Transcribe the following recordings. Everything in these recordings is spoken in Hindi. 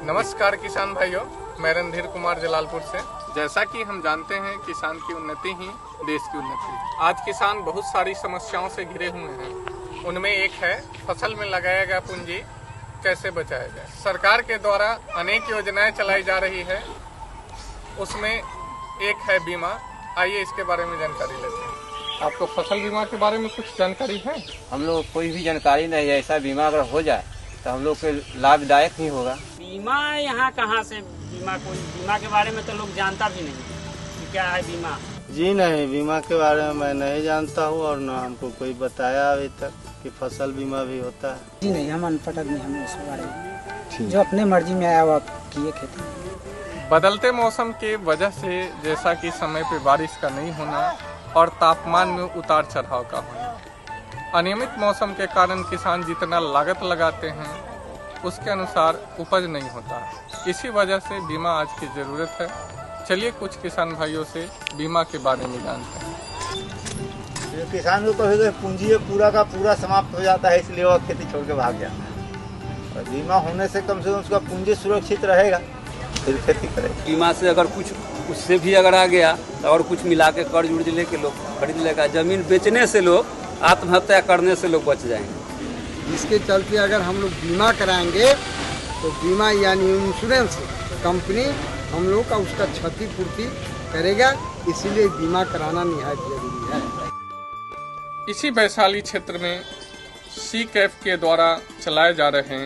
नमस्कार किसान भाइयों, मैं रणधीर कुमार जलालपुर से। जैसा कि हम जानते हैं, किसान की उन्नति ही देश की उन्नति। आज किसान बहुत सारी समस्याओं से घिरे हुए हैं। उनमें एक है फसल में लगाया गया पूंजी कैसे बचाया जाए। सरकार के द्वारा अनेक योजनाएं चलाई जा रही है, उसमें एक है बीमा। आइए इसके बारे में जानकारी लेते हैं। आपको फसल बीमा के बारे में कुछ जानकारी है? हम लोग कोई भी जानकारी नहीं है। ऐसा बीमा अगर हो जाए तो हम लोग के लाभदायक ही होगा। बीमा यहाँ कहाँ से बीमा के बारे में तो लोग जानता भी नहीं कि क्या है बीमा। जी नहीं, बीमा के बारे में मैं नहीं जानता हूँ और न हमको कोई बताया अभी तक कि फसल बीमा भी होता है। जी नहीं, हम अनपढ़ आदमी, हम इस बारे में जो अपने मर्जी में आया वो किए खेती। बदलते मौसम के वजह से, जैसा कि समय पे बारिश का नहीं होना और तापमान में उतार चढ़ाव का होना, अनियमित मौसम के कारण किसान जितना लागत लगाते हैं उसके अनुसार उपज नहीं होता। इसी वजह से बीमा आज की जरूरत है। चलिए कुछ किसान भाइयों से बीमा के बारे में जानते हैं। किसान को कभी पूंजी पूरा का पूरा समाप्त हो जाता है, इसलिए वो खेती छोड़ के भाग जाता है। और बीमा होने से कम उसका पूंजी सुरक्षित रहेगा, फिर खेती करेगा। बीमा से अगर कुछ उससे भी अगर आ गया तो और कुछ मिला के कर्ज उर्ज लेके लोग खरीद लेगा। जमीन बेचने से लोग, आत्महत्या करने से लोग बच जाएंगे। इसके चलते अगर हम लोग बीमा कराएंगे तो बीमा यानी इंश्योरेंस कंपनी हम लोग का उसका क्षतिपूर्ति करेगा, इसीलिए बीमा कराना निहायत जरूरी है। इसी वैशाली क्षेत्र में सीकैफ के द्वारा चलाए जा रहे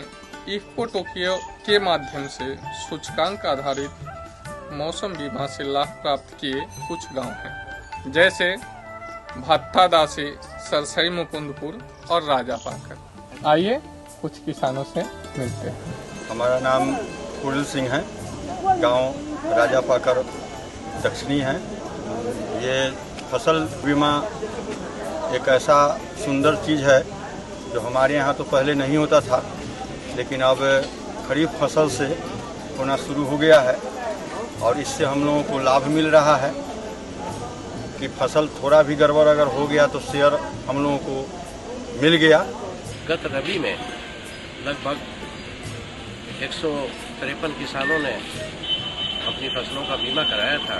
इफ्को टोक्यो के माध्यम से सूचकांक आधारित मौसम बीमा से लाभ प्राप्त किए कुछ गांव हैं, जैसे भत्तादासी, सरसई मुकुंदपुर और राजापाकर। आइए कुछ किसानों से मिलते हैं। हमारा नाम कुरल सिंह है, गांव राजापाकर दक्षिणी है। ये फसल बीमा एक ऐसा सुंदर चीज़ है जो हमारे यहाँ तो पहले नहीं होता था, लेकिन अब खरीफ फसल से होना शुरू हो गया है और इससे हम लोगों को लाभ मिल रहा है कि फसल थोड़ा भी गड़बड़ अगर हो गया तो शेयर हम लोगों को मिल गया। गत रबी में लगभग 153 किसानों ने अपनी फसलों का बीमा कराया था,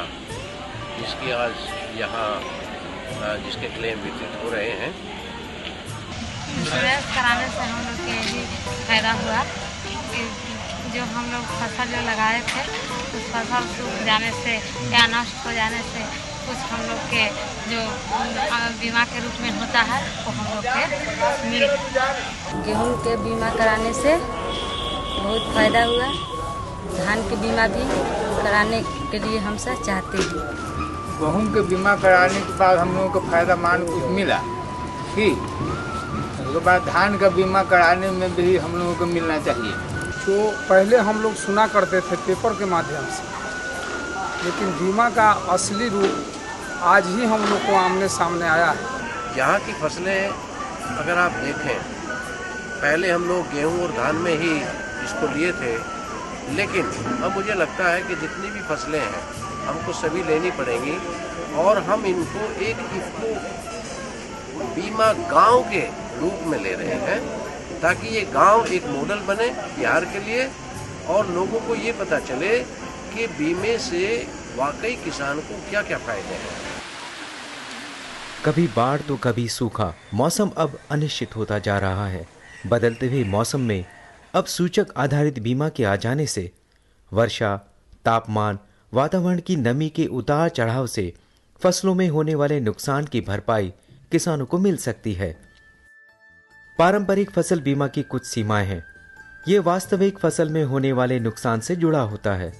जिसकी आज यहाँ जिसके क्लेम वितरित हो रहे हैं। इंश्योरेंस कराने से हम लोग के भी फायदा हुआ कि जो हम लोग फसल जो लगाए थे उस फसल सूख जाने से या नष्ट हो जाने से कुछ हम लोग के जो बीमा के रूप में होता है वो हम लोग के मिल। गेहूं के बीमा कराने से बहुत फायदा हुआ। धान के बीमा भी कराने के लिए हम सब चाहते हैं। गेहूँ के बीमा कराने के बाद हम लोगों को फायदा मान कुछ मिला कि उसके बाद धान का बीमा कराने में भी हम लोगों को मिलना चाहिए। तो पहले हम लोग सुना करते थे पेपर के माध्यम से, लेकिन बीमा का असली रूप आज ही हम लोग को आमने सामने आया है। यहाँ की फसलें अगर आप देखें, पहले हम लोग गेहूं और धान में ही इसको लिए थे, लेकिन अब मुझे लगता है कि जितनी भी फसलें हैं हमको सभी लेनी पड़ेंगी और हम इनको एक इफ्को बीमा गांव के रूप में ले रहे हैं, ताकि ये गांव एक मॉडल बने बिहार के लिए और लोगों को ये पता चले कि बीमे से वाकई किसान को क्या क्या फायदे हैं। कभी बाढ़ तो कभी सूखा, मौसम अब अनिश्चित होता जा रहा है। बदलते हुए मौसम में अब सूचक आधारित बीमा के आ जाने से वर्षा, तापमान, वातावरण की नमी के उतार चढ़ाव से फसलों में होने वाले नुकसान की भरपाई किसानों को मिल सकती है। पारंपरिक फसल बीमा की कुछ सीमाएं हैं। ये वास्तविक फसल में होने वाले नुकसान से जुड़ा होता है।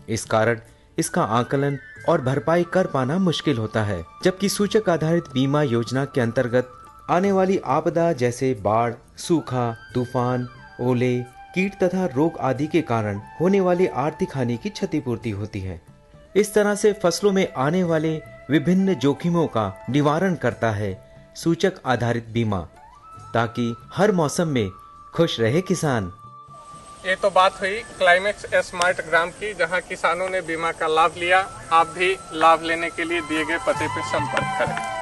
इस कारण इसका आकलन और भरपाई कर पाना मुश्किल होता है, जबकि सूचक आधारित बीमा योजना के अंतर्गत आने वाली आपदा जैसे बाढ़, सूखा, तूफान, ओले, कीट तथा रोग आदि के कारण होने वाली आर्थिक हानि की क्षतिपूर्ति होती है। इस तरह से फसलों में आने वाले विभिन्न जोखिमों का निवारण करता है सूचक आधारित बीमा, ताकि हर मौसम में खुश रहे किसान। ये तो बात हुई क्लाइमेक्स स्मार्ट ग्राम की, जहां किसानों ने बीमा का लाभ लिया। आप भी लाभ लेने के लिए दिए गए पते पर संपर्क करें।